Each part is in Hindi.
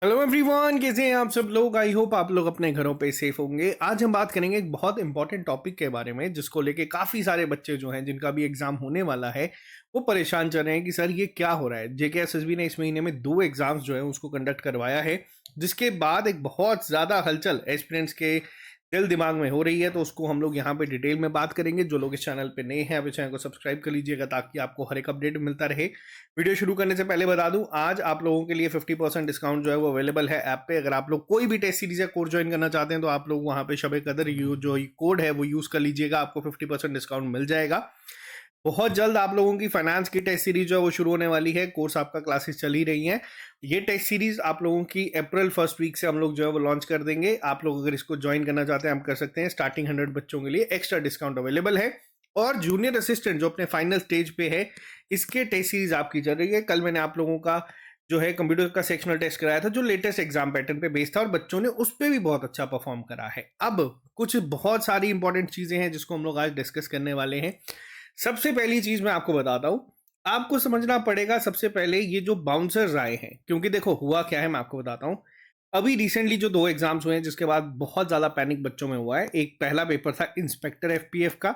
हेलो एवरीवन, कैसे हैं आप सब लोग। आई होप आप लोग अपने घरों पे सेफ होंगे। आज हम बात करेंगे एक बहुत इंपॉर्टेंट टॉपिक के बारे में जिसको लेके काफ़ी सारे बच्चे जो हैं जिनका भी एग्जाम होने वाला है वो परेशान चल रहे हैं कि सर ये क्या हो रहा है। जेकेएसएसबी ने इस महीने में 2 एग्जाम्स जो है उसको कंडक्ट करवाया है, जिसके बाद एक बहुत ज़्यादा हलचल एस्पिरेंट्स के दिल दिमाग में हो रही है। तो उसको हम लोग यहाँ पे डिटेल में बात करेंगे। जो लोग इस चैनल पे नए हैं अभी चैनल को सब्सक्राइब कर लीजिएगा ताकि आपको हर एक अपडेट मिलता रहे। वीडियो शुरू करने से पहले बता दूं, आज आप लोगों के लिए 50% डिस्काउंट जो है वो अवेलेबल है ऐप पे। अगर आप लोग कोई भी टेस्ट सीरीज या कोर्स ज्वाइन करना चाहते हैं तो आप लोग वहां पे शबे कदर जो कोड है वो यूज कर लीजिएगा, आपको 50% डिस्काउंट मिल जाएगा। बहुत जल्द आप लोगों की फाइनेंस की टेस्ट सीरीज जो है वो शुरू होने वाली है। कोर्स आपका क्लासेस चल ही रही हैं। ये टेस्ट सीरीज आप लोगों की अप्रैल फर्स्ट वीक से हम लोग जो है वो लॉन्च कर देंगे। आप लोग अगर इसको ज्वाइन करना चाहते हैं आप कर सकते हैं। स्टार्टिंग 100 बच्चों के लिए एक्स्ट्रा डिस्काउंट अवेलेबल है। और जूनियर असिस्टेंट जो अपने फाइनल स्टेज पे है, इसके टेस्ट सीरीज आपकी चल रही है। कल मैंने आप लोगों का जो है कंप्यूटर का सेक्शनल टेस्ट कराया था जो लेटेस्ट एग्जाम पैटर्न पे बेस्ड था और बच्चों ने उस पर भी बहुत अच्छा परफॉर्म करा है। अब कुछ बहुत सारी इंपॉर्टेंट चीजें हैं जिसको हम लोग आज डिस्कस करने वाले हैं। सबसे पहली चीज मैं आपको बताता हूं, आपको समझना पड़ेगा सबसे पहले ये जो बाउंसर्स आए हैं, क्योंकि देखो हुआ क्या है मैं आपको बताता हूं। अभी रिसेंटली जो 2 एग्जाम्स हुए हैं जिसके बाद बहुत ज्यादा पैनिक बच्चों में हुआ है। एक पहला पेपर था इंस्पेक्टर एफपीएफ का,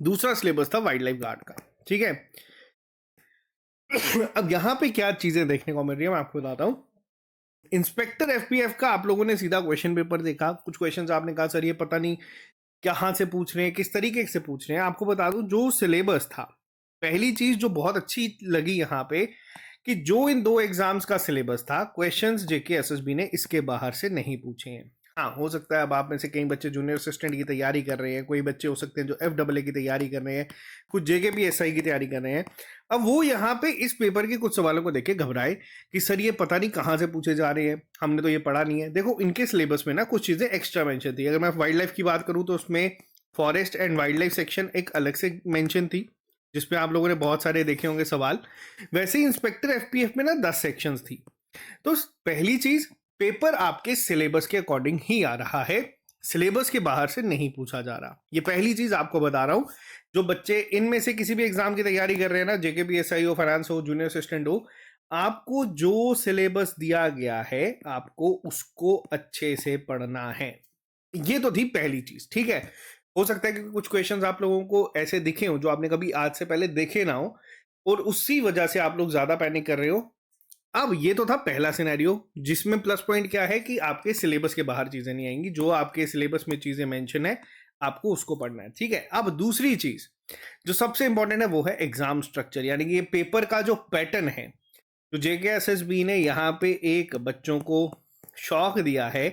दूसरा सिलेबस था वाइल्ड लाइफ गार्ड का। ठीक है। अब यहां पे क्या चीजें देखने को मिल रही है मैं आपको बताता हूं। इंस्पेक्टर एफपीएफ का आप लोगों ने सीधा क्वेश्चन पेपर देखा, कुछ क्वेश्चंस आपने कहा सर ये पता नहीं कहाँ से पूछ रहे हैं, किस तरीके से पूछ रहे हैं। आपको बता दूं जो सिलेबस था, पहली चीज जो बहुत अच्छी लगी यहाँ पे कि जो इन 2 एग्जाम्स का सिलेबस था, क्वेश्चंस जेकेएसएसबी ने इसके बाहर से नहीं पूछे हैं। हाँ, हो सकता है अब आप में से कई बच्चे जूनियर असिस्टेंट की तैयारी कर रहे हैं, कोई बच्चे हो सकते हैं जो एफडब्ल्यू की तैयारी कर रहे हैं, कुछ जेकेपीएसआई की तैयारी कर रहे हैं। अब वो यहाँ पे इस पेपर के कुछ सवालों को देख के घबराए कि सर ये पता नहीं कहाँ से पूछे जा रहे हैं, हमने तो ये पढ़ा नहीं है। देखो इनके सिलेबस में ना कुछ चीजें एक्स्ट्रा मेंशन थी। अगर मैं वाइल्ड लाइफ की बात करूँ तो उसमें forest and wild life section एक अलग से मेंशन थी जिसमें आप लोगों ने बहुत सारे देखे होंगे सवाल। वैसे ही इंस्पेक्टर एफपीएफ में ना 10 सेक्शंस थी। तो पहली चीज, पेपर आपके सिलेबस के अकॉर्डिंग ही आ रहा है, सिलेबस के बाहर से नहीं पूछा जा रहा। ये पहली चीज आपको बता रहा हूं। जो बच्चे इनमें से किसी भी एग्जाम की तैयारी कर रहे हैं ना, जेकेपीएसआई हो, फाइनेंस हो, जूनियर असिस्टेंट हो, आपको जो सिलेबस दिया गया है आपको उसको अच्छे से पढ़ना है। ये तो थी पहली चीज। ठीक है। हो सकता है कि कुछ क्वेश्चंस आप लोगों को ऐसे दिखे हो जो आपने कभी आज से पहले देखे ना हो और उसी वजह से आप लोग ज्यादा पैनिक कर रहे हो। अब ये तो था पहला सिनेरियो जिसमें प्लस पॉइंट क्या है कि आपके सिलेबस के बाहर चीजें नहीं आएंगी, जो आपके सिलेबस में चीजें मेंशन है आपको उसको पढ़ना है। ठीक है। अब दूसरी चीज जो सबसे इंपॉर्टेंट है वो है एग्जाम स्ट्रक्चर, यानी कि ये पेपर का जो पैटर्न है। तो जेकेएसएसबी ने यहाँ पे एक बच्चों को शॉक दिया है।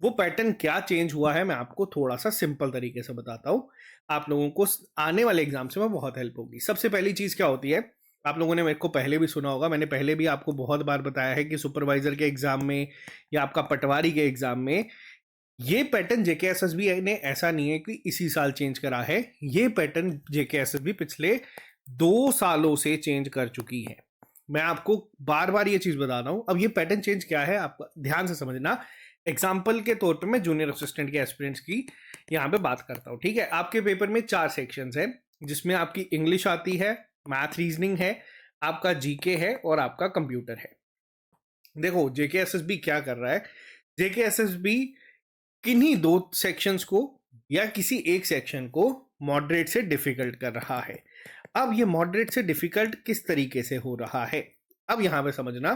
वो पैटर्न क्या चेंज हुआ है मैं आपको थोड़ा सा सिंपल तरीके से बताता हूँ। आप लोगों को आने वाले एग्जाम से में बहुत हेल्प होगी। सबसे पहली चीज क्या होती है, आप लोगों ने मेरे को पहले भी सुना होगा, मैंने पहले भी आपको बहुत बार बताया है कि सुपरवाइजर के एग्जाम में या आपका पटवारी के एग्जाम में ये पैटर्न जेकेएसएसबी ने ऐसा नहीं है कि इसी साल चेंज करा है। ये पैटर्न जेकेएसएसबी पिछले 2 सालों से चेंज कर चुकी है। मैं आपको बार बार ये चीज बता रहा हूं। अब ये पैटर्न चेंज क्या है आपको ध्यान से समझना। एग्जाम्पल के तौर पे मैं जूनियर असिस्टेंट के एस्पिरेंट्स की यहाँ पे बात करता हूँ। ठीक है। आपके पेपर में 4 सेक्शंस हैं जिसमें आपकी इंग्लिश आती है, मैथ रीजनिंग है, आपका जीके है और आपका कंप्यूटर है। देखो जेकेएसएसबी क्या कर रहा है, जेकेएसएसबी किन्हीं 2 सेक्शंस को या किसी एक सेक्शन को मॉडरेट से डिफिकल्ट कर रहा है। अब ये मॉडरेट से डिफिकल्ट किस तरीके से हो रहा है, अब यहां पे समझना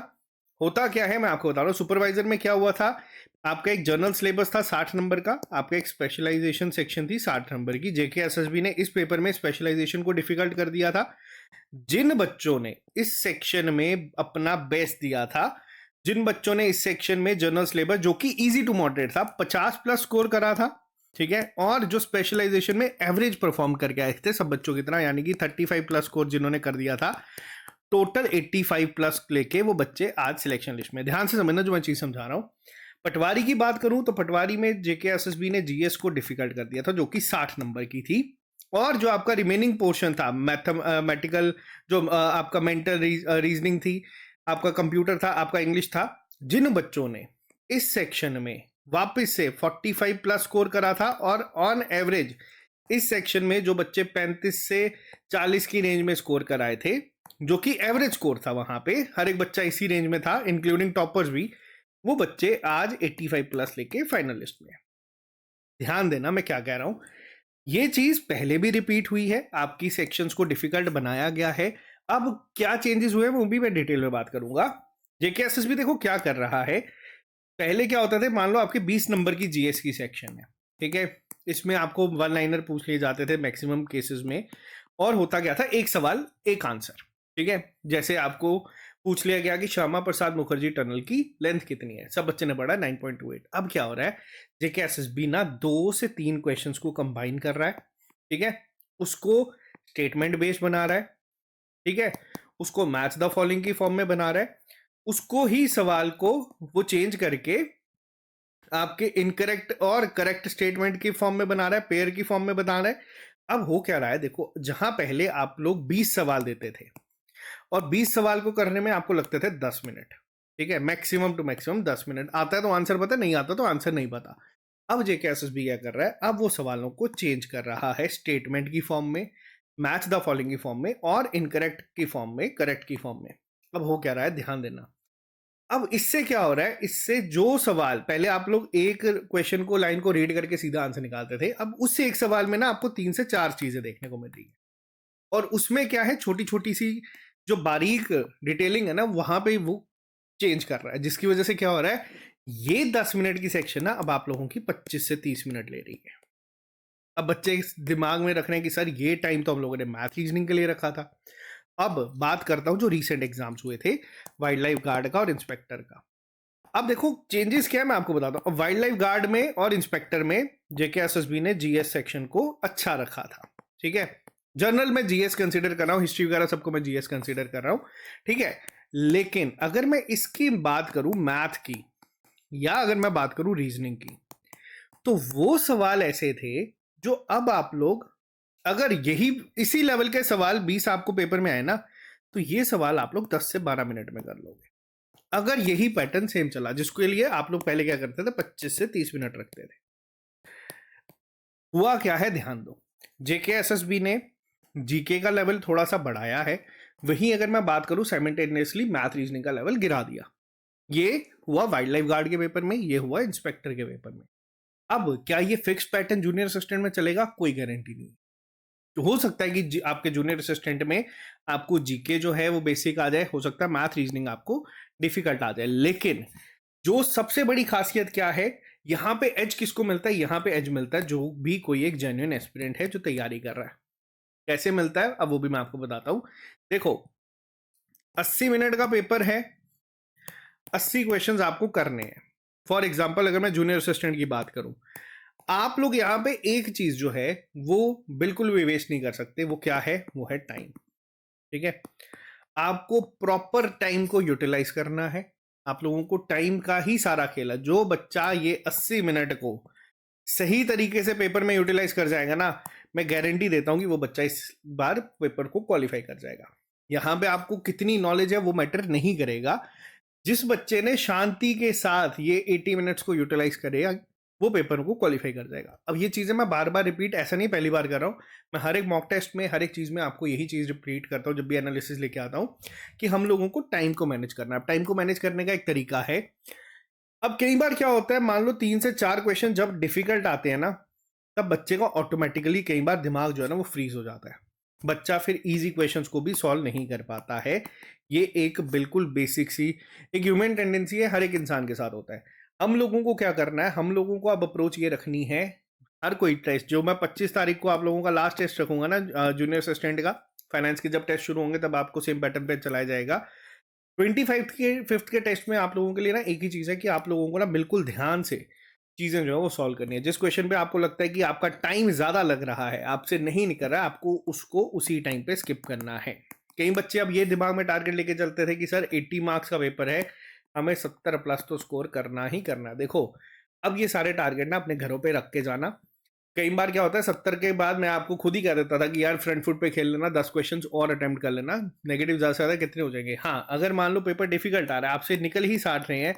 होता क्या है मैं आपको बता रहा हूं। सुपरवाइजर में क्या हुआ था, आपका एक जनरल सिलेबस था 60 नंबर का, आपका एक स्पेशलाइजेशन सेक्शन थी 60 नंबर की। जेकेएसएसबी ने इस पेपर में स्पेशलाइजेशन को डिफिकल्ट कर दिया था। जिन बच्चों ने इस सेक्शन में अपना बेस्ट दिया था, जिन बच्चों ने इस सेक्शन में जनरल सिलेबस जो कि इजी टू मॉडरेट था 50 प्लस स्कोर करा था, ठीक है, और जो स्पेशलाइजेशन में एवरेज परफॉर्म करके आए थे सब बच्चों की तरह, यानी कि 35 प्लस स्कोर जिन्होंने कर दिया था, टोटल 85 प्लस लेके वो बच्चे आज सिलेक्शन लिस्ट में। ध्यान से समझना जो मैं चीज समझा रहा हूं। पटवारी की बात करूं तो पटवारी में जेकेएसएसबी ने जीएस को डिफिकल्ट कर दिया था जो कि 60 नंबर की थी। और जो आपका रिमेनिंग पोर्शन था मैथमेटिकल, जो आपका मेंटल रीजनिंग थी, आपका कंप्यूटर था, आपका इंग्लिश था, जिन बच्चों ने इस सेक्शन में वापस से 45 प्लस स्कोर करा था, और ऑन एवरेज इस सेक्शन में जो बच्चे 35 से 40 की रेंज में स्कोर कराए थे, जो कि एवरेज स्कोर था, वहां पे हर एक बच्चा इसी रेंज में था इंक्लूडिंग टॉपर्स भी, वो बच्चे आज 85 प्लस लेके फाइनल लिस्ट में। ध्यान देना मैं क्या कह रहा हूं, ये चीज पहले भी रिपीट हुई है, आपकी सेक्शंस को डिफिकल्ट बनाया गया है। अब क्या चेंजेस हुए वो भी मैं डिटेल में बात करूंगा। जेकेएसएसबी देखो क्या कर रहा है, पहले क्या होता था, मान लो आपके 20 नंबर की जीएस की सेक्शन है, ठीक है, इसमें आपको वन लाइनर पूछ लिए जाते थे मैक्सिमम केसेस में, और होता क्या था, एक सवाल एक आंसर, ठीक है। जैसे आपको पूछ लिया गया कि श्यामा प्रसाद मुखर्जी टनल की लेंथ कितनी है, सब बच्चे ने पढ़ा 9.28। अब क्या हो रहा है, जेकेएसएसबी ना 2 से 3 क्वेश्चंस को कंबाइन कर रहा है, ठीक है, उसको स्टेटमेंट बेस्ड बना रहा है, ठीक है, उसको मैच द फॉलोइंग की फॉर्म में बना रहा है, उसको ही सवाल को वो चेंज करके आपके इनकरेक्ट और करेक्ट स्टेटमेंट की फॉर्म में बना रहा है, पेयर की फॉर्म में बना रहा है। अब हो क्या रहा है, देखो जहां पहले आप लोग 20 सवाल देते थे और 20 सवाल को करने में आपको लगते थे 10 मिनट, ठीक है, मैक्सिमम टू मैक्सिमम 10 मिनट, आता है तो आंसर पता, नहीं आता तो आंसर नहीं पता। अब जेकेएसएसबी क्या कर रहा है, अब वो सवालों को चेंज कर रहा है स्टेटमेंट की फॉर्म में, मैच द फॉलोइंग की फॉर्म में, और इनकरेक्ट की फॉर्म में, करेक्ट की फॉर्म में। अब हो क्या रहा है, ध्यान देना। अब इससे क्या हो रहा है, इससे जो सवाल पहले आप लोग एक क्वेश्चन को, लाइन को रीड करके सीधा आंसर निकालते थे, अब उससे एक सवाल में ना आपको 3 से 4 चीजें देखने को मिल रही है, और उसमें क्या है, छोटी छोटी सी जो बारीक डिटेलिंग है ना, वहां पे वो चेंज कर रहा है, जिसकी वजह से क्या हो रहा है, ये 10 मिनट की सेक्शन ना अब आप लोगों की 25 से 30 मिनट ले रही है। अब बच्चे इस दिमाग में रख रहे हैं कि सर ये टाइम तो हम लोगों ने मैथ रीजनिंग के लिए रखा था। अब बात करता हूं जो रीसेंट एग्जाम्स हुए थे वाइल्ड लाइफ गार्ड का और इंस्पेक्टर का। अब देखो चेंजेस क्या है मैं आपको बताता हूं। वाइल्ड लाइफ गार्ड में और इंस्पेक्टर में जेकेएसएसबी ने जीएस सेक्शन को अच्छा रखा था, ठीक है। जनरल में जीएस कंसीडर कर रहा हूं, हिस्ट्री वगैरह सबको मैं जीएस कंसीडर कर रहा हूं, ठीक है। लेकिन अगर मैं इसकी बात करूं मैथ की, या अगर मैं बात करूं रीजनिंग की, तो वो सवाल ऐसे थे जो अब आप लोग, अगर यही इसी लेवल के सवाल 20 आपको पेपर में आए ना, तो ये सवाल आप लोग 10 से 12 मिनट में कर लोगे, अगर यही पैटर्न सेम चला, जिसके लिए आप लोग पहले क्या करते थे, 25 से 30 मिनट रखते थे। हुआ क्या है, ध्यान दो, जेकेएसएसबी ने जीके का लेवल थोड़ा सा बढ़ाया है, वहीं अगर मैं बात करूं साइमल्टेनियसली मैथ रीजनिंग का लेवल गिरा दिया। ये हुआ वाइल्ड लाइफ गार्ड के पेपर में, ये हुआ इंस्पेक्टर के पेपर में। अब क्या ये फिक्स पैटर्न जूनियर असिस्टेंट में चलेगा, कोई गारंटी नहीं। तो हो सकता है कि आपके जूनियर असिस्टेंट में आपको जीके जो है वो बेसिक आ जाए, हो सकता है मैथ रीजनिंग आपको डिफिकल्ट आ जाए, लेकिन जो सबसे बड़ी खासियत क्या है, यहां पे एज किसको मिलता है, यहां पे एज मिलता है जो भी कोई एक जेन्युइन एस्पिरेंट है जो तैयारी कर रहा है। कैसे मिलता है, अब वो भी मैं आपको बताता हूं। देखो 80 मिनट का पेपर है, 80 क्वेश्चंस आपको करने हैं। फॉर एग्जाम्पल अगर मैं जूनियर असिस्टेंट की बात करूं, आप लोग यहां पे एक चीज जो है वो बिल्कुल भी वेस्ट नहीं कर सकते, वो क्या है, वो है टाइम, ठीक है। आपको प्रॉपर टाइम को यूटिलाइज करना है, आप लोगों को टाइम का ही सारा खेल है। जो बच्चा ये 80 मिनट को सही तरीके से पेपर में यूटिलाइज कर जाएगा ना, मैं गारंटी देता हूं कि वो बच्चा इस बार पेपर को क्वालिफाई कर जाएगा। यहां पे आपको कितनी नॉलेज है वो मैटर नहीं करेगा, जिस बच्चे ने शांति के साथ ये 80 मिनट्स को यूटिलाइज करेगा वो पेपर को क्वालिफाई कर जाएगा। अब ये चीज़ें मैं बार बार रिपीट ऐसा नहीं पहली बार कर रहा हूँ, मैं हर एक मॉक टेस्ट में हर एक चीज़ में आपको यही चीज़ रिपीट करता हूँ जब भी एनालिसिस लेके आता हूँ, कि हम लोगों को टाइम को मैनेज करना है। टाइम को मैनेज करने का एक तरीका है। अब कई बार क्या होता है, मान लो 3 से 4 क्वेश्चन जब डिफिकल्ट आते हैं ना, तब बच्चे का ऑटोमेटिकली कई बार दिमाग जो है ना वो फ्रीज हो जाता है, बच्चा फिर इजी क्वेश्चंस को भी सॉल्व नहीं कर पाता है। ये एक बिल्कुल बेसिक सी एक ह्यूमन टेंडेंसी है, हर एक इंसान के साथ होता है। हम लोगों को क्या करना है, हम लोगों को अब अप्रोच ये रखनी है, हर कोई टेस्ट जो मैं 25 तारीख को आप लोगों का लास्ट टेस्ट रखूंगा ना जूनियर असिस्टेंट का, फाइनेंस के जब टेस्ट शुरू होंगे तब आपको सेम पैटर्न पे चलाया जाएगा। 25 के 5th के टेस्ट में आप लोगों के लिए ना एक ही चीज़ है कि आप लोगों को ना बिल्कुल ध्यान से चीज़ें जो है वो सॉल्व करनी है। जिस क्वेश्चन पे आपको लगता है कि आपका टाइम ज़्यादा लग रहा है, आपसे नहीं निकल रहा है, आपको उसको उसी टाइम पे स्किप करना है। कई बच्चे अब ये दिमाग में टारगेट लेके चलते थे कि सर 80 मार्क्स का पेपर है, हमें 70 प्लस तो स्कोर करना ही करना है। देखो अब ये सारे टारगेट ना अपने घरों पे रख के जाना। कई बार क्या होता है 70 के बाद मैं आपको खुद ही कह देता था कि यार फ्रंट फुट पे खेल लेना, 10 क्वेश्चंस और अटेम्प्ट कर लेना, नेगेटिव ज़्यादा से ज़्यादा कितने हो जाएंगे। हाँ अगर मान लो पेपर डिफिकल्ट आ रहा है, आपसे निकल ही 60 रहे हैं,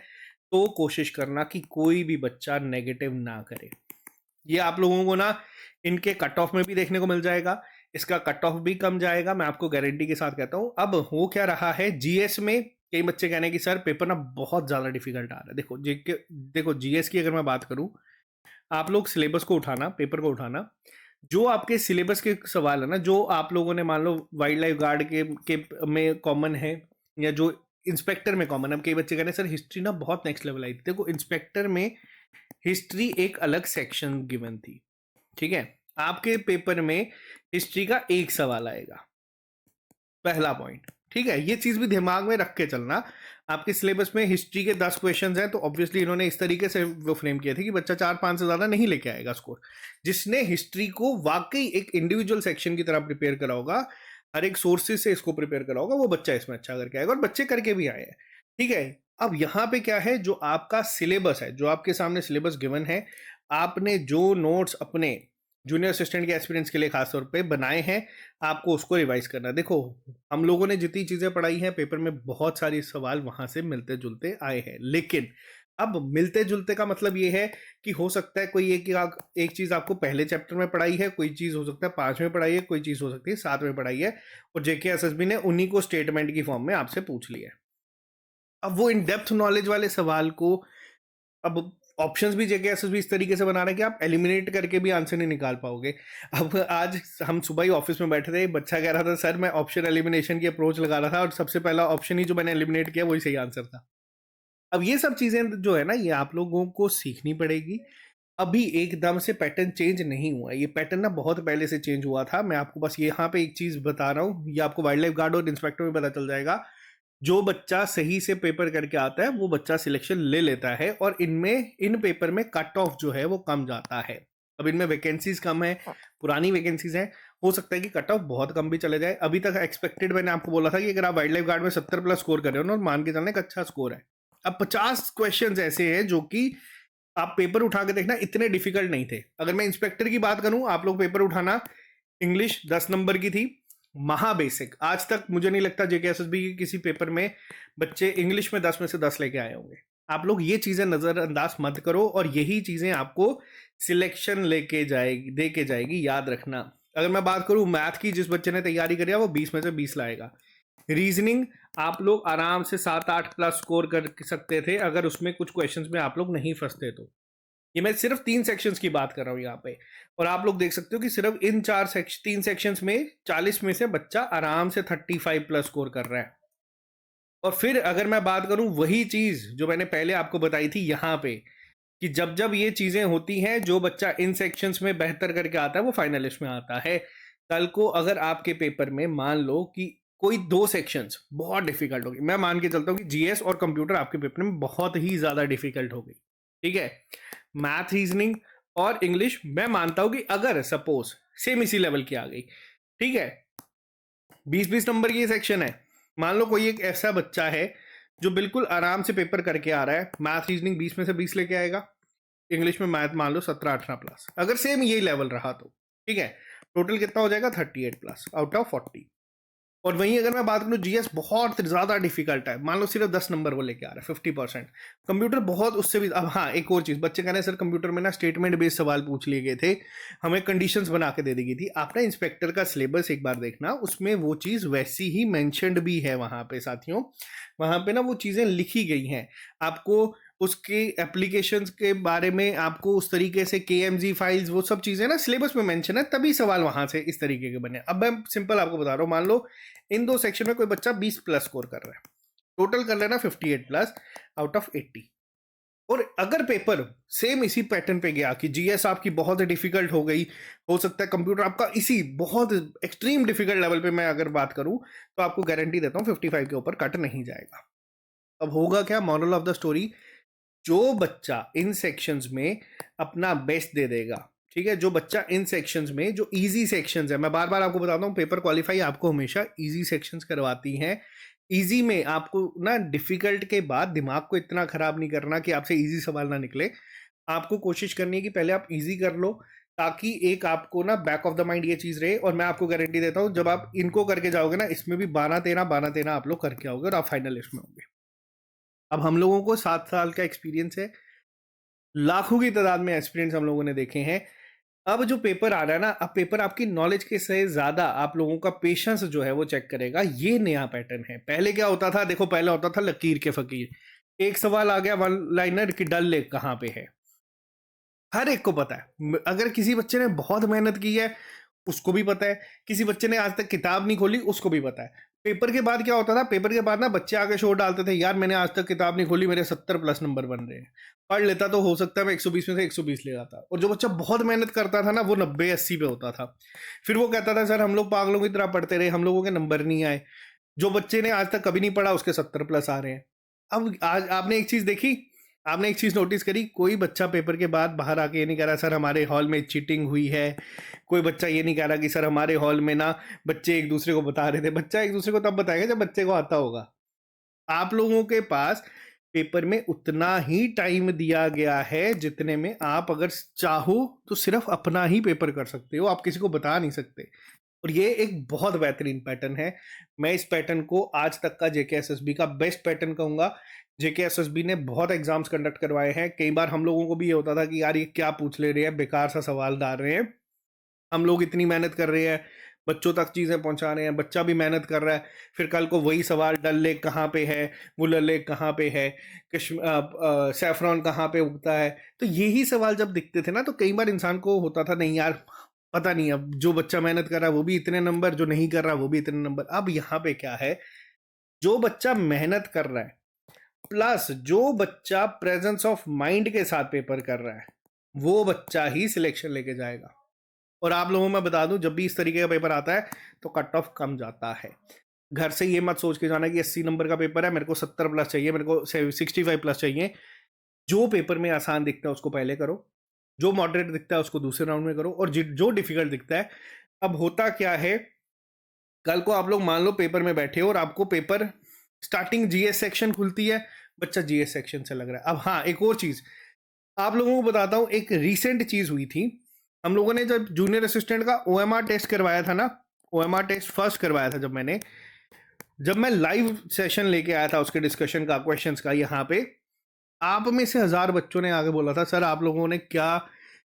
तो कोशिश करना कि कोई भी बच्चा नेगेटिव ना करे। ये आप लोगों को ना इनके कट ऑफ में भी देखने को मिल जाएगा, इसका कट ऑफ भी कम जाएगा, मैं आपको गारंटी के साथ कहता हूं। अब हो क्या रहा है, जीएस में कई बच्चे कहने हैं कि सर पेपर ना बहुत ज़्यादा डिफिकल्ट आ रहा है। देखो जीएस की अगर मैं बात करूं, आप लोग सिलेबस को उठाना, पेपर को उठाना, जो आपके सिलेबस के सवाल है ना, जो आप लोगों ने मान लो वाइल्ड लाइफ गार्ड के में कॉमन है, या जो इंस्पेक्टर में कॉमन है। कई बच्चे कह रहे हैं सर हिस्ट्री ना बहुत नेक्स्ट लेवल आई थी। देखो इंस्पेक्टर में हिस्ट्री एक अलग सेक्शन गिवन थी, ठीक है। आपके पेपर में हिस्ट्री का एक सवाल आएगा, पहला पॉइंट, ठीक है। ये चीज भी दिमाग में रख के चलना। आपके सिलेबस में हिस्ट्री के 10 क्वेश्चंस हैं, तो ऑब्वियसली इन्होंने इस तरीके से वो फ्रेम किया था कि बच्चा 4-5 से ज्यादा नहीं लेके आएगा स्कोर। जिसने हिस्ट्री को वाकई एक इंडिविजुअल सेक्शन की तरह प्रिपेयर करा होगा, हर एक सोर्सेज से इसको प्रिपेयर करा होगा, वो बच्चा इसमें अच्छा करके आएगा, और बच्चे करके भी आए हैं, ठीक है। अब यहाँ पे क्या है, जो आपका सिलेबस है, जो आपके सामने सिलेबस गिवन है, आपने जो नोट्स अपने जूनियर असिस्टेंट के एक्सपीरियंस के लिए खासतौर पे बनाए हैं, आपको उसको रिवाइज करना। देखो हम लोगों ने जितनी चीजें पढ़ाई हैं, पेपर में बहुत सारी सवाल वहां से मिलते जुलते आए हैं, लेकिन अब मिलते जुलते का मतलब ये है कि हो सकता है कोई एक चीज आपको पहले चैप्टर में पढ़ाई है, कोई चीज हो सकता है 5 में पढ़ाई है, कोई चीज हो सकती है 7 में पढ़ाई है, और जेके एसएसबी ने उन्हीं को स्टेटमेंट की फॉर्म में आपसे पूछ लिया है। अब वो इन डेप्थ नॉलेज वाले सवाल को, अब ऑप्शंस भी जेके एसएसबी इस तरीके से बना रहे हैं कि आप एलिमिनेट करके भी आंसर नहीं निकाल पाओगे। अब आज हम सुबह ही ऑफिस में बैठे थे, बच्चा कह रहा था सर मैं ऑप्शन एलिमिनेशन की अप्रोच लगा रहा था और सबसे पहला ऑप्शन ही जो मैंने एलिमिनेट किया वही सही आंसर था। अब ये सब चीजें जो है ना, ये आप लोगों को सीखनी पड़ेगी। अभी एकदम से पैटर्न चेंज नहीं हुआ, ये पैटर्न ना बहुत पहले से चेंज हुआ था। मैं आपको बस यहाँ पे एक चीज बता रहा हूँ, ये आपको वाइल्ड लाइफ गार्ड और इंस्पेक्टर में पता चल जाएगा। जो बच्चा सही से पेपर करके आता है वो बच्चा सिलेक्शन ले लेता है, और इन पेपर में कट ऑफ जो है वो कम जाता है। अब इनमें वैकेंसीज कम है, पुरानी वैकेंसीज हैं, हो सकता है कि कट ऑफ बहुत कम भी चले जाए। अभी तक एक्सपेक्टेड मैंने आपको बोला था कि अगर आप वाइल्ड लाइफ गार्ड में 70 प्लस स्कोर कर रहे हो ना, मान के चलने का अच्छा स्कोर है। अब 50 क्वेश्चन ऐसे हैं जो कि आप पेपर उठा के देखना इतने डिफिकल्ट नहीं थे। अगर मैं इंस्पेक्टर की बात करूं, आप लोग पेपर उठाना, इंग्लिश 10 नंबर की थी, महा बेसिक। आज तक मुझे नहीं लगता जेके एसएसबी के किसी पेपर में बच्चे इंग्लिश में 10 में से 10 लेके आए होंगे। आप लोग ये चीजें नजरअंदाज मत करो, और यही चीजें आपको सिलेक्शन लेके जाएगी, दे के जाएगी, याद रखना। अगर मैं बात करूं मैथ की, जिस बच्चे ने तैयारी करी है वो 20 में से 20 लाएगा। रीजनिंग आप लोग आराम से 7-8 प्लस स्कोर कर सकते थे, अगर उसमें कुछ क्वेश्चंस में आप लोग नहीं फंसते तो। ये मैं सिर्फ 3 सेक्शंस की बात कर रहा हूँ यहाँ पे, और आप लोग देख सकते हो कि सिर्फ इन 3 सेक्शंस में 40 में से बच्चा आराम से 35 प्लस स्कोर कर रहा है। और फिर अगर मैं बात करूं, वही चीज जो मैंने पहले आपको बताई थी यहाँ पे, कि जब जब ये चीजें होती हैं, जो बच्चा इन सेक्शंस में बेहतर करके आता है वो फाइनलिस्ट में आता है। कल को अगर आपके पेपर में मान लो कि कोई 2 सेक्शंस बहुत डिफिकल्ट होगी, मैं मान के चलता हूँ कि जीएस और कंप्यूटर आपके पेपर में बहुत ही ज्यादा डिफिकल्ट हो गई, ठीक है। मैथ, रीजनिंग और इंग्लिश मैं मानता हूं कि अगर सपोज सेम इसी लेवल की आ गई, ठीक है, 20-20 नंबर की सेक्शन है, मान लो कोई एक ऐसा बच्चा है जो बिल्कुल आराम से पेपर करके आ रहा है, मैथ रीजनिंग 20 में से 20 लेके आएगा, इंग्लिश में मैथ मान लो 17-18 प्लस, अगर सेम यही लेवल रहा तो, ठीक है, टोटल कितना हो जाएगा 38 प्लस आउट ऑफ 40। और वहीं अगर मैं बात करूं, जीएस बहुत ज्यादा डिफिकल्ट है, मान लो सिर्फ 10 नंबर वो लेके आ रहा है, 50%। कंप्यूटर बहुत उससे भी। अब हाँ, एक और चीज, बच्चे कह रहे हैं सर कंप्यूटर में ना स्टेटमेंट बेस्ड सवाल पूछ लिए गए थे, हमें कंडीशंस बना के दे दी गई थी। आपने इंस्पेक्टर का सिलेबस एक बार देखना, उसमें वो चीज वैसी ही मेंशन्ड भी है वहां पे साथियों, वहां पे ना वो चीजें लिखी गई हैं। आपको उसके एप्लीकेशंस के बारे में, आपको उस तरीके से केएमजी फाइल्स, वो सब चीजें ना सिलेबस में मेंशन है, तभी सवाल वहां से इस तरीके के बने। अब मैं सिंपल आपको बता रहा हूँ, मान लो इन 2 सेक्शन में कोई बच्चा 20 प्लस स्कोर कर रहा है, टोटल कर लेना 58 प्लस आउट ऑफ 80। और अगर पेपर सेम इसी पैटर्न पे गया कि जीएस आपकी बहुत डिफिकल्ट हो गई, हो सकता है कंप्यूटर आपका इसी बहुत एक्सट्रीम डिफिकल्ट लेवल पे मैं अगर बात करूं, तो आपको गारंटी देता हूं 55 के ऊपर कट नहीं जाएगा। अब होगा क्या, मॉरल ऑफ द स्टोरी, जो बच्चा इन सेक्शंस में अपना बेस्ट दे देगा, ठीक है, जो बच्चा इन सेक्शंस में, जो इजी सेक्शंस है, मैं बार बार आपको बताता हूँ, पेपर क्वालिफाई आपको हमेशा इजी सेक्शंस करवाती हैं। इजी में आपको ना डिफिकल्ट के बाद दिमाग को इतना खराब नहीं करना कि आपसे इजी सवाल ना निकले। आपको कोशिश करनी है कि पहले आप इजी कर लो, ताकि एक आपको ना बैक ऑफ द माइंड ये चीज रहे। और मैं आपको गारंटी देता हूँ, जब आप इनको करके जाओगे ना, इसमें भी 12-13 आप लोग करके आओगे और आप फाइनल लिस्ट में होंगे। अब हम लोगों को 7 साल का एक्सपीरियंस है, लाखों की तादाद में एक्सपीरियंस हम लोगों ने देखे हैं। अब जो पेपर आ रहा है ना, अब पेपर आपकी नॉलेज के से ज्यादा आप लोगों का पेशेंस जो है वो चेक करेगा। ये नया पैटर्न है। पहले क्या होता था, देखो पहले होता था लकीर के फकीर, एक सवाल आ गया वन लाइनर कि डल लेक कहाँ पे है, हर एक को पता है। अगर किसी बच्चे ने बहुत मेहनत की है उसको भी पता है, किसी बच्चे ने आज तक किताब नहीं खोली उसको भी पता है। पेपर के बाद क्या होता था, पेपर के बाद ना बच्चे आगे शोर डालते थे, यार मैंने आज तक किताब नहीं खोली, मेरे 70+ नंबर बन रहे हैं। पढ़ लेता तो हो सकता है मैं 120 में से 120 ले आता, और जो बच्चा बहुत मेहनत करता था ना वो 90-80 पे होता था। फिर वो कहता था सर हम लोग पागलों की तरह पढ़ते रहे, हम लोगों के नंबर नहीं आए। जो बच्चे ने आज तक कभी नहीं पढ़ा उसके 70+ आ रहे हैं। अब आज आपने एक चीज देखी, आपने एक चीज नोटिस करी, कोई बच्चा पेपर के बाद बाहर आके ये नहीं कह रहा सर हमारे हॉल में चीटिंग हुई है। कोई बच्चा ये नहीं कह रहा कि सर हमारे हॉल में ना बच्चे एक दूसरे को बता रहे थे। बच्चा एक दूसरे को तब बताएगा जब बच्चे को आता होगा। आप लोगों के पास पेपर में उतना ही टाइम दिया गया है जितने में आप अगर चाहो तो सिर्फ अपना ही पेपर कर सकते हो, आप किसी को बता नहीं सकते। और ये एक बहुत बेहतरीन पैटर्न है। मैं इस पैटर्न को आज तक का जेकेएसएसबी का बेस्ट पैटर्न कहूंगा। जेकेएसएसबी ने बहुत एग्जाम्स कंडक्ट करवाए हैं। कई बार हम लोगों को भी ये होता था कि यार ये क्या पूछ ले रहे हैं, बेकार सा सवाल डाल रहे हैं। हम लोग इतनी मेहनत कर रहे हैं, बच्चों तक चीज़ें पहुंचा रहे हैं, बच्चा भी मेहनत कर रहा है, फिर कल को वही सवाल डल लेक कहाँ पे है, वुलर लेक कहाँ पे है, सैफरॉन कहाँ पे उगता है। तो यही सवाल जब दिखते थे ना तो कई बार इंसान को होता था नहीं यार पता नहीं, अब जो बच्चा मेहनत कर रहा है वो भी इतने नंबर, जो नहीं कर रहा वो भी इतने नंबर। अब यहाँ पे क्या है, जो बच्चा मेहनत कर रहा है प्लस जो बच्चा प्रेजेंस ऑफ माइंड के साथ पेपर कर रहा है वो बच्चा ही सिलेक्शन लेके जाएगा। और आप लोगों में बता दूं जब भी इस तरीके का पेपर आता है तो कट ऑफ कम जाता है। घर से ये मत सोच के जाना कि 80 नंबर का पेपर है मेरे को 70+ चाहिए, मेरे को 65+ चाहिए। जो पेपर में आसान दिखता है उसको पहले करो, जो मॉडरेट दिखता है उसको दूसरे राउंड में करो, और जो डिफिकल्ट दिखता है। अब होता क्या है, कल को आप लोग मान लो पेपर में बैठे हो और आपको पेपर स्टार्टिंग जीएस सेक्शन खुलती है, बच्चा जीएस सेक्शन से लग रहा है। अब हाँ एक और चीज आप लोगों को बताता हूँ, एक रिसेंट चीज हुई थी। हम लोगों ने जब जूनियर असिस्टेंट का ओएमआर टेस्ट करवाया था ना, ओएमआर टेस्ट फर्स्ट करवाया था जब मैं लाइव सेशन लेके आया था उसके डिस्कशन का, क्वेश्चंस का, यहाँ पे आप में से 1000 बच्चों ने आगे बोला था सर आप लोगों ने क्या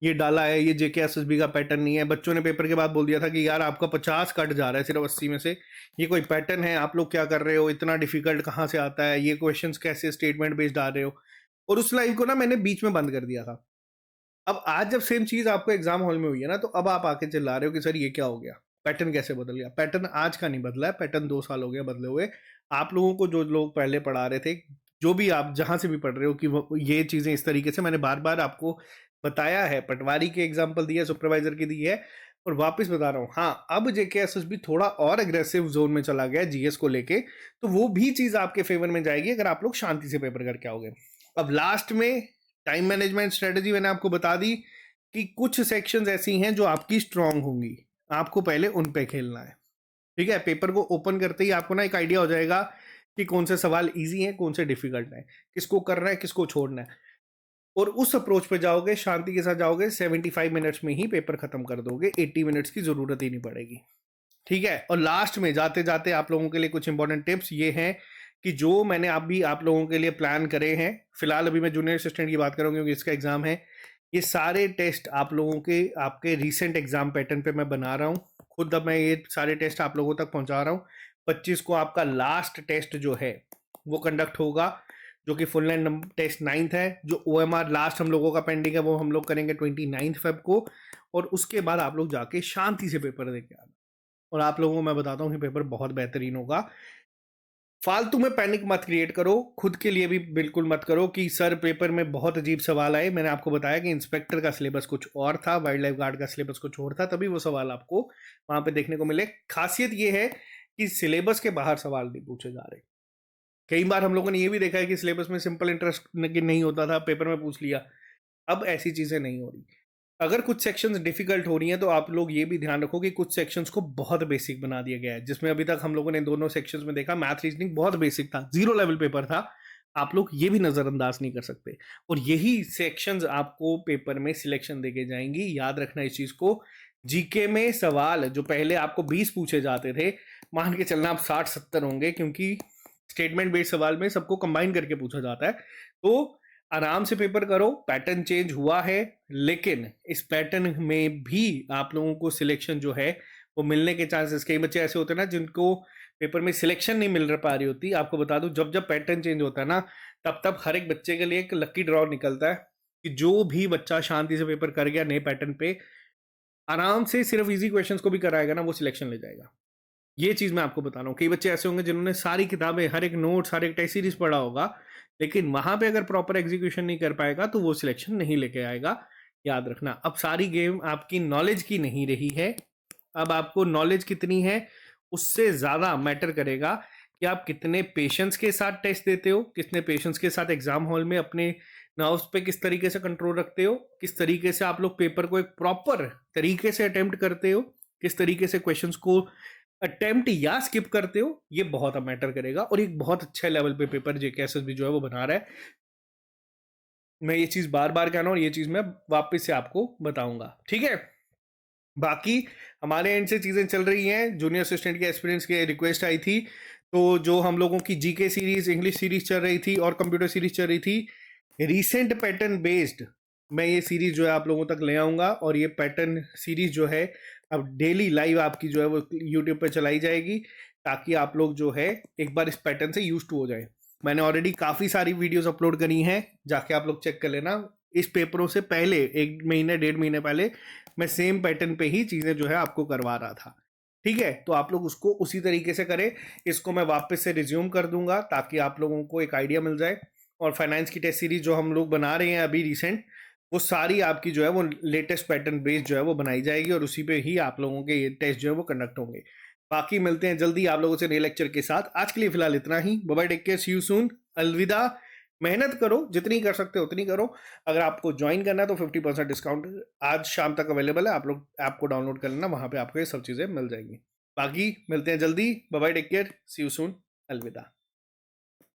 ये डाला है, ये जेकेएसएसबी का पैटर्न नहीं है। बच्चों ने पेपर के बाद बोल दिया था कि यार आपका 50 कट जा रहा है सिर्फ 80 में से, ये कोई पैटर्न है, आप लोग क्या कर रहे हो, इतना डिफिकल्ट कहाँ से आता है, ये क्वेश्चंस कैसे स्टेटमेंट बेस्ड आ रहे हो। और उस लाइव को ना मैंने बीच में बंद कर दिया था। अब आज जब सेम चीज आपको एग्जाम हॉल में हुई है ना तो अब आप आके चिल्ला रहे हो कि सर ये क्या हो गया, पैटर्न कैसे बदल गया। पैटर्न आज का नहीं बदला है, पैटर्न 2 साल हो गया बदले हुए। आप लोगों को जो लोग पहले पढ़ा रहे थे, जो भी आप जहां से भी पढ़ रहे हो कि ये चीजें इस तरीके से मैंने बार बार आपको बताया है, पटवारी के एग्जाम्पल दिया, सुपरवाइजर की दी है, और वापस बता रहा हूँ। हाँ अब जेकेएसएसबी थोड़ा और अग्रेसिव जोन में चला गया जीएस को लेके, तो वो भी चीज आपके फेवर में जाएगी अगर आप लोग शांति से पेपर करके आओगे। अब लास्ट में टाइम मैनेजमेंट स्ट्रेटजी मैंने आपको बता दी कि कुछ सेक्शंस ऐसी हैं जो आपकी स्ट्रांग होंगी, आपको पहले उन पे खेलना है। ठीक है, पेपर को ओपन करते ही आपको ना एक आइडिया हो जाएगा कि कौन से सवाल इजी हैं कौन से डिफिकल्ट हैं, किसको करना है किसको छोड़ना है, और उस अप्रोच पे जाओगे, शांति के साथ जाओगे, 75 मिनट्स में ही पेपर खत्म कर दोगे, 80 मिनट्स की जरूरत ही नहीं पड़ेगी। ठीक है, और लास्ट में जाते जाते आप लोगों के लिए कुछ इंपॉर्टेंट टिप्स ये हैं कि जो मैंने अभी आप लोगों के लिए प्लान करे हैं, फिलहाल अभी मैं जूनियर असिस्टेंट की बात करूंगी क्योंकि इसका एग्जाम है, ये सारे टेस्ट आप लोगों के आपके रीसेंट एग्जाम पैटर्न पे मैं बना रहा हूँ खुद। अब मैं ये सारे टेस्ट आप लोगों तक पहुंचा रहा हूँ। 25 को आपका लास्ट टेस्ट जो है वो कंडक्ट होगा, जो कि फुल लेंथ टेस्ट 9th है। जो ओएमआर लास्ट हम लोगों का पेंडिंग है वो हम लोग करेंगे 29 फेब को, और उसके बाद आप लोग जाके शांति से पेपर देके आना। और आप लोगों को मैं बताता हूँ कि पेपर बहुत बेहतरीन होगा। फालतू में पैनिक मत क्रिएट करो, खुद के लिए भी बिल्कुल मत करो कि सर पेपर में बहुत अजीब सवाल आए। मैंने आपको बताया कि इंस्पेक्टर का सिलेबस कुछ और था, वाइल्ड लाइफ गार्ड का सिलेबस कुछ और था, तभी वो सवाल आपको वहां पे देखने को मिले। खासियत ये है कि सिलेबस के बाहर सवाल नहीं पूछे जा रहे। कई बार हम लोगों ने ये भी देखा है कि सिलेबस में सिंपल इंटरेस्ट नहीं होता था, पेपर में पूछ लिया। अब ऐसी चीजें नहीं हो रही। अगर कुछ सेक्शंस डिफिकल्ट हो रही हैं तो आप लोग ये भी ध्यान रखो कि कुछ सेक्शंस को बहुत बेसिक बना दिया गया है, जिसमें अभी तक हम लोगों ने दोनों सेक्शंस में देखा मैथ रीजनिंग बहुत बेसिक था, 0 लेवल पेपर था। आप लोग ये भी नजरअंदाज नहीं कर सकते, और यही सेक्शंस आपको पेपर में सिलेक्शन देके जाएंगी। याद रखना इस चीज को। जीके में सवाल जो पहले आपको 20 पूछे जाते थे, मान के चलना आप 60-70 होंगे, क्योंकि स्टेटमेंट बेस्ड सवाल में सबको कंबाइन करके पूछा जाता है। तो आराम से पेपर करो, पैटर्न चेंज हुआ है, लेकिन इस पैटर्न में भी आप लोगों को सिलेक्शन जो है वो मिलने के चांसेस, कई बच्चे ऐसे होते हैं ना जिनको पेपर में सिलेक्शन नहीं मिल पा रही होती। आपको बता दूं, जब जब पैटर्न चेंज होता है ना, तब तब हर एक बच्चे के लिए एक लकी ड्रॉ निकलता है कि जो भी बच्चा शांति से पेपर कर गया नए पैटर्न पे, आराम से सिर्फ इजी क्वेश्चंस को भी कराएगा ना, वो सिलेक्शन ले जाएगा। ये चीज मैं आपको बता रहा हूँ। कई बच्चे ऐसे होंगे जिन्होंने सारी किताबें, हर एक नोट्स, हर एक टेस्ट सीरीज पढ़ा होगा, लेकिन वहां पे अगर प्रॉपर एग्जीक्यूशन नहीं कर पाएगा तो वो सिलेक्शन नहीं लेके आएगा। याद रखना, अब सारी गेम आपकी नॉलेज की नहीं रही है। अब आपको नॉलेज कितनी है उससे ज्यादा मैटर करेगा कि आप कितने पेशेंस के साथ टेस्ट देते हो, कितने पेशेंस के साथ एग्जाम हॉल में अपने नर्व्स पे किस तरीके से कंट्रोल रखते हो, किस तरीके से आप लोग पेपर को एक प्रॉपर तरीके से अटेम्प्ट करते हो, किस तरीके से क्वेश्चंस को अटेम्प्ट या स्किप करते हो। ये बहुत मैटर करेगा और एक बहुत अच्छे लेवल पे पेपर जेकेएसएसबी जो है वो बना रहा है। मैं ये चीज बार बार कह रहा हूँ और ये चीज मैं वापस से आपको बताऊंगा, ठीक है। बाकी हमारे एंड से चीजें चल रही हैं। जूनियर असिस्टेंट के एक्सपीरियंस की रिक्वेस्ट आई थी, तो जो हम लोगों की जीके सीरीज, इंग्लिश सीरीज चल रही थी और कंप्यूटर सीरीज चल रही थी, रीसेंट पैटर्न बेस्ड मैं ये सीरीज जो है आप लोगों तक ले आऊंगा। और ये पैटर्न सीरीज जो है अब डेली लाइव आपकी जो है वो यूट्यूब पे चलाई जाएगी, ताकि आप लोग जो है एक बार इस पैटर्न से यूज टू हो जाए। मैंने ऑलरेडी काफ़ी सारी वीडियोस अपलोड करी हैं, जाके आप लोग चेक कर लेना। इस पेपरों से पहले 1 महीने 1.5 महीने पहले मैं सेम पैटर्न पे ही चीज़ें जो है आपको करवा रहा था, ठीक है। तो आप लोग उसको उसी तरीके से करें। इसको मैं वापस से रिज्यूम कर दूंगा ताकि आप लोगों को एक आइडिया मिल जाए। और फाइनेंस की टेस्ट सीरीज जो हम लोग बना रहे हैं अभी रिसेंट, वो सारी आपकी जो है वो लेटेस्ट पैटर्न बेस्ड जो है वो बनाई जाएगी और उसी पे ही आप लोगों के ये टेस्ट जो है वो कंडक्ट होंगे। बाकी मिलते हैं जल्दी आप लोगों से नए लेक्चर के साथ। आज के लिए फिलहाल इतना ही। Bye bye, take care, see you soon, अलविदा। मेहनत करो, जितनी कर सकते हो उतनी करो। अगर आपको ज्वाइन करना है तो 50% डिस्काउंट आज शाम तक अवेलेबल है। आप लोग ऐप को डाउनलोड कर लेना, वहां पे आपको ये सब चीज़ें मिल जाएंगी। बाकी मिलते हैं जल्दी। Bye bye, take care, see you soon, अलविदा।